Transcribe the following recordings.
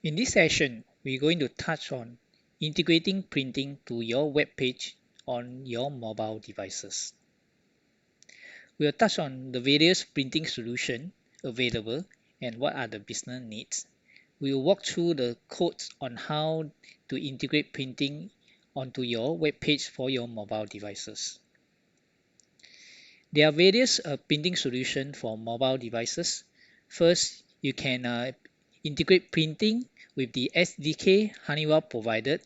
In this session, we're going to touch on integrating printing to your web page on your mobile devices. We'll touch on the various printing solutions available and what are the business needs. We'll walk through the codes on how to integrate printing onto your web page for your mobile devices. There are various printing solutions for mobile devices. First, you can integrate printing with the SDK Honeywell provided.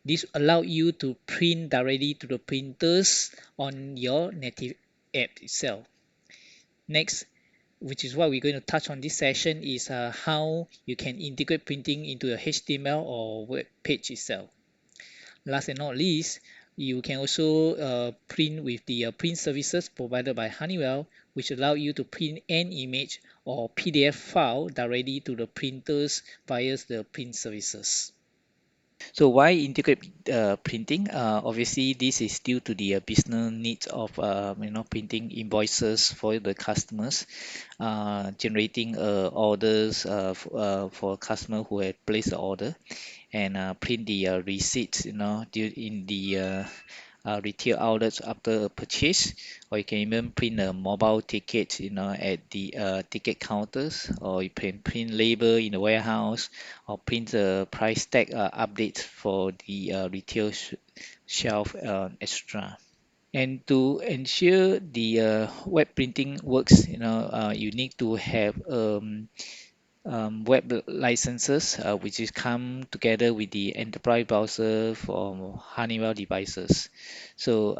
This allows you to print directly to the printers on your native app itself. Next, which is what we're going to touch on this session, is how you can integrate printing into a HTML or web page itself. Last and not least, you can also print with the print services provided by Honeywell, which allow you to print an image or PDF file directly to the printers via the print services. So why integrate printing? Obviously, this is due to the business needs of printing invoices for the customers, generating orders for customer who had placed the order, and print the receipts, in the retail outlets after a purchase, or you can even print a mobile ticket, at the ticket counters, or you can print label in the warehouse, or print a price tag update for the retail shelf, extra. And to ensure the web printing works, you need to have web licenses, which is come together with the enterprise browser for Honeywell devices. So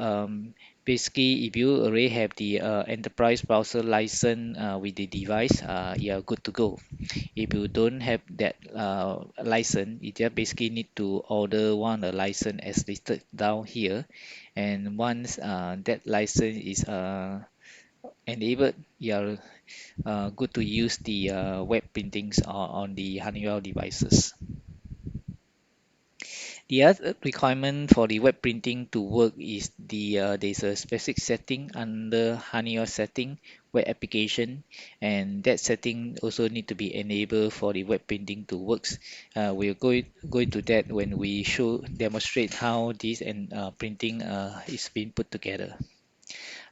basically, if you already have the enterprise browser license with the device, you are good to go. If you don't have that license, you just basically need to order one a license as listed down here. And once that license is enabled, you are good to use the web printings on the Honeywell devices. The other requirement for the web printing to work is there's a specific setting under Honeywell setting web application, and that setting also need to be enabled for the web printing to works. We'll go into that when we demonstrate how this and printing is being put together.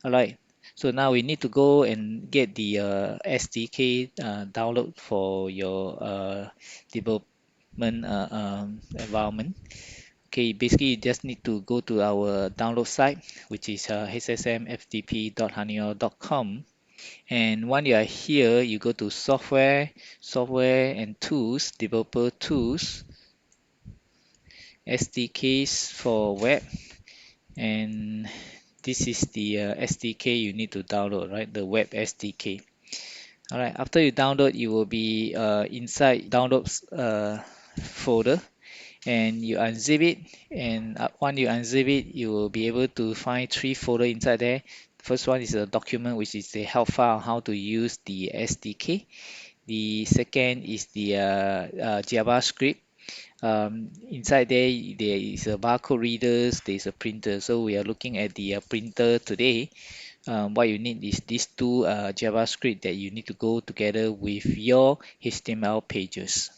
All right. So now we need to go and get the SDK download for your development environment. Okay, basically you just need to go to our download site, which is hsmfdp.honeywell.com. And when you are here, you go to software and tools, developer tools, SDKs for web, and this is the SDK you need to download, right? The web SDK. All right, after you download, you will be inside downloads folder, and you unzip it. And once you unzip it, you will be able to find three folders inside there. First one is a document, which is the help file how to use the SDK. The second is the JavaScript. Inside there is a barcode readers, there is a printer. So we are looking at the printer today. What you need is these two JavaScript that you need to go together with your HTML pages.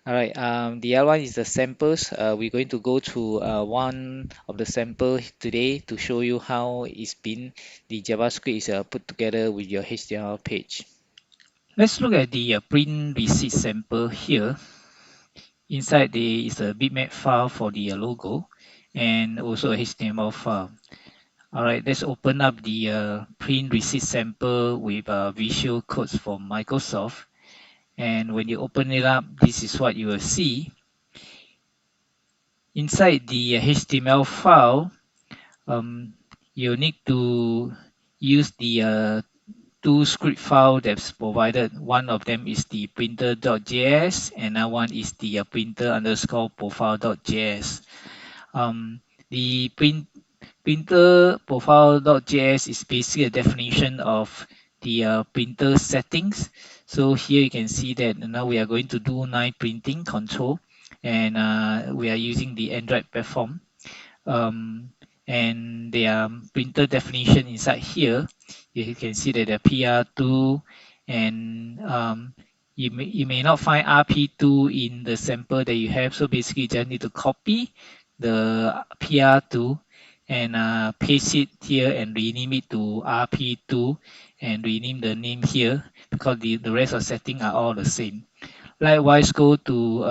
All right, the other one is the samples. We're going to go through one of the sample today to show you how the JavaScript is put together with your HTML page. Let's look at the print receipt sample here. Inside there is a bitmap file for the logo and also a HTML file. All right, let's open up the print receipt sample with visual codes from Microsoft. And when you open it up, this is what you will see. Inside the HTML file, you need to use the two script file that's provided. One of them is the printer.js, and another one is the printer_profile.js. The printer profile.js is basically a definition of the printer settings. So here you can see that now we are going to do line printing control, and we are using the Android platform. And the printer definition inside here, you can see that the PR2, and you may not find RP2 in the sample that you have. So basically, you just need to copy the PR2 and paste it here and rename it to RP2 and rename the name here because the rest of setting are all the same. Likewise, go to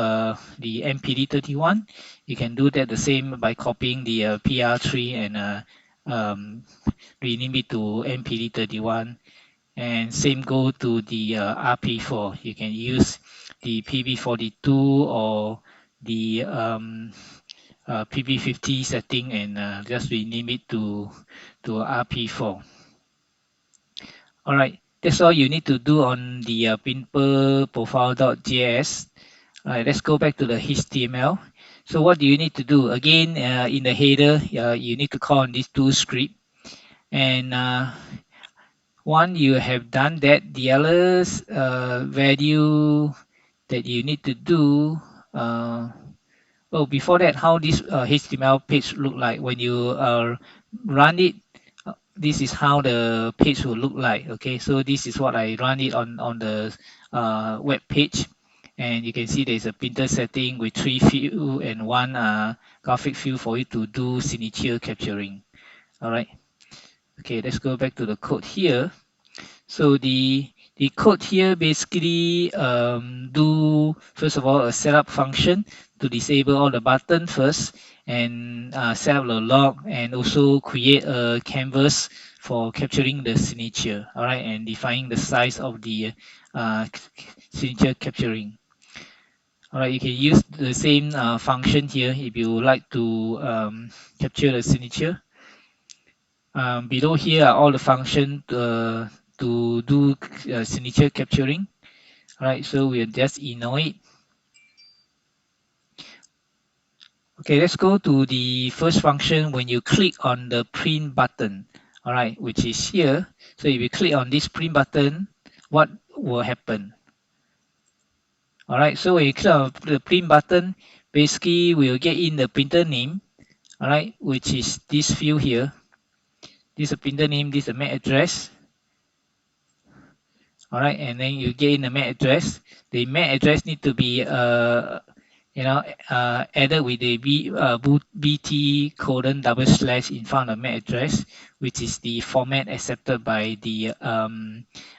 the MPD31. You can do that the same by copying the PR3 and um, rename it to MPD31. And same go to the RP4. You can use the PB42 or the PB50 setting and just rename it to RP4. All right, that's all you need to do on the pimple profile.js. All right, let's go back to the HTML. So what do you need to do? Again, in the header, you need to call on these two scripts. And one, you have done that. The other value that you need to do. Oh, before that, how this HTML page look like when you run it? This is how the page will look like. Okay, so this is what I run it on the web page, and you can see there's a printer setting with 3 field and 1 graphic field for you to do signature capturing. All right. Okay, let's go back to the code here. So the code here basically do first of all a setup function to disable all the button first and set up the log and also create a canvas for capturing the signature. All right, and defining the size of the uh, signature capturing. All right, you can use the same function here if you would like to capture the signature. Below here are all the functions to do signature capturing. All right, so we'll just ignore it. Okay, let's go to the first function when you click on the print button. All right, which is here. So if you click on this print button, what will happen? All right, so when you click on the print button, basically we'll get in the printer name. All right, which is this field here. This is a printer name, this is a MAC address. All right, and then you get in the MAC address. The MAC address need to be added with the BT colon double slash in front of MAC address, which is the format accepted by the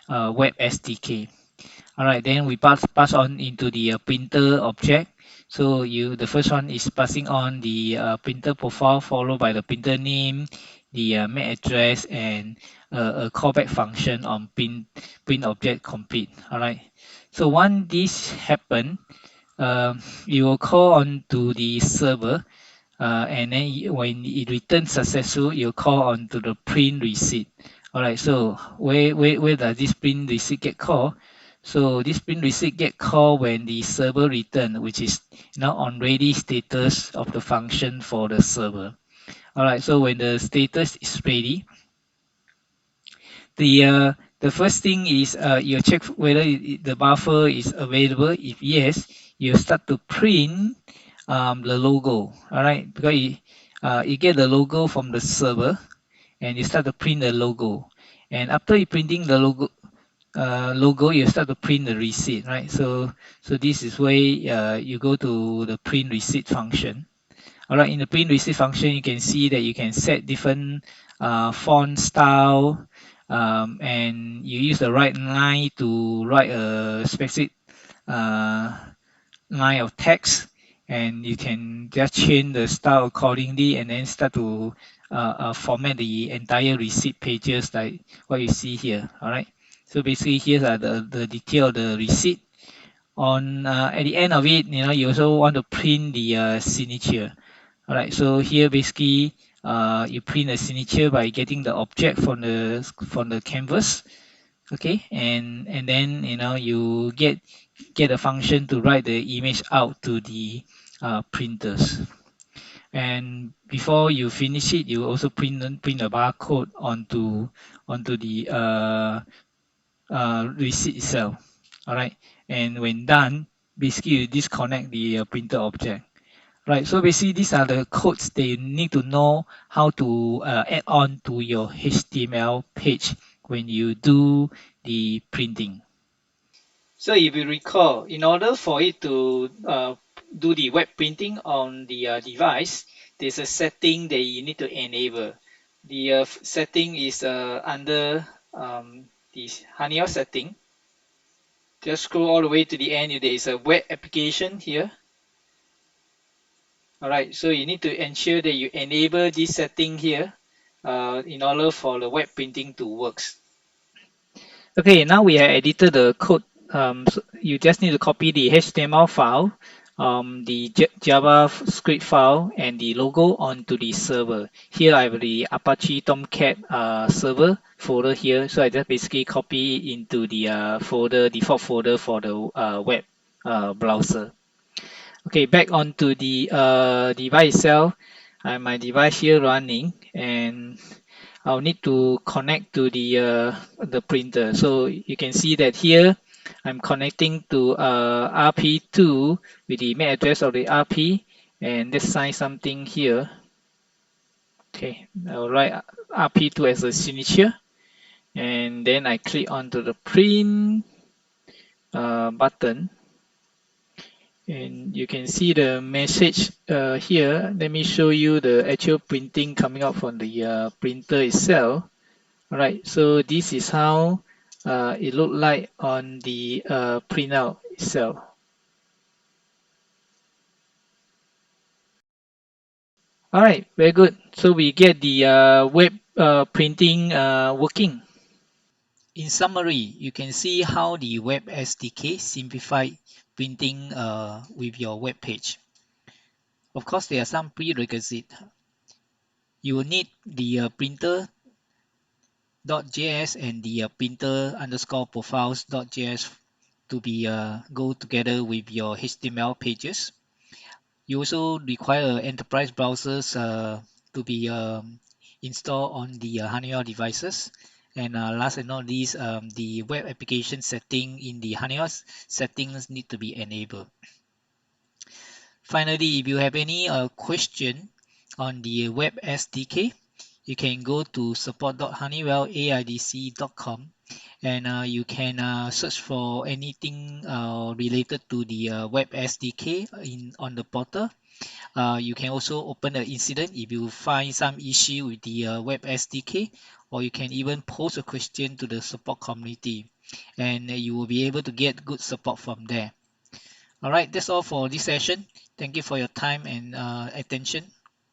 web SDK. All right, then we pass on into the printer object. So the first one is passing on the printer profile followed by the printer name, the MAC address, and a callback function on print object complete. All right. So once this happen, you will call on to the server, and then when it returns successful, you call on to the print receipt. All right. So where does this print receipt get called? So this print receipt get called when the server return, which is on ready status of the function for the server. All right. So when the status is ready, the first thing is you check whether the buffer is available. If yes, you start to print the logo. All right, because you get the logo from the server and you start to print the logo. And after you printing the logo, you start to print the receipt. Right. So this is where you go to the print receipt function. All right, in the print receipt function, you can see that you can set different font style, and you use the right line to write a specific uh, line of text, and you can just change the style accordingly, and then start to format the entire receipt pages like what you see here. All right, so basically here are the detail of the receipt. On at the end of it, you also want to print the signature. All right, so here basically you print a signature by getting the object from the canvas. Okay, and then you get a function to write the image out to the printers. And before you finish it, you also print a barcode onto the receipt itself. All right, and when done, basically you disconnect the printer object. Right, so basically these are the codes that you need to know how to add on to your HTML page when you do the printing. So if you recall, in order for it to do the web printing on the device, there's a setting that you need to enable. The setting is under this Honeywell setting. Just scroll all the way to the end. There is a web application here. All right, so you need to ensure that you enable this setting here in order for the web printing to works. Okay, now we have edited the code. So you just need to copy the HTML file, the JavaScript file, and the logo onto the server. Here I have the Apache Tomcat server folder here, so I just basically copy it into the folder, default folder for the web browser. Okay, back onto the device itself. I have my device here running, and I'll need to connect to the printer. So you can see that here I'm connecting to RP2 with the MAC address of the RP, and let's sign something here. Okay, I'll write RP2 as a signature, and then I click onto the print button, and you can see the message here. Let me show you the actual printing coming out from the printer itself. All right, so this is how it looked like on the printout itself. All right, very good. So we get the web printing working. In summary, you can see how the web SDK simplified printing with your web page. Of course, there are some prerequisites. You will need the printer.js and the printer underscore profiles.js to be go together with your HTML pages. You also require enterprise browsers to be installed on the Honeywell devices. And last and not least, the web application setting in the Honeywell settings need to be enabled. Finally, if you have any question on the web SDK, you can go to support.honeywell.aidc.com, and you can search for anything related to the web SDK on the portal. You can also open an incident if you find some issue with the web SDK, or you can even post a question to the support community, and you will be able to get good support from there. All right, that's all for this session. Thank you for your time and attention.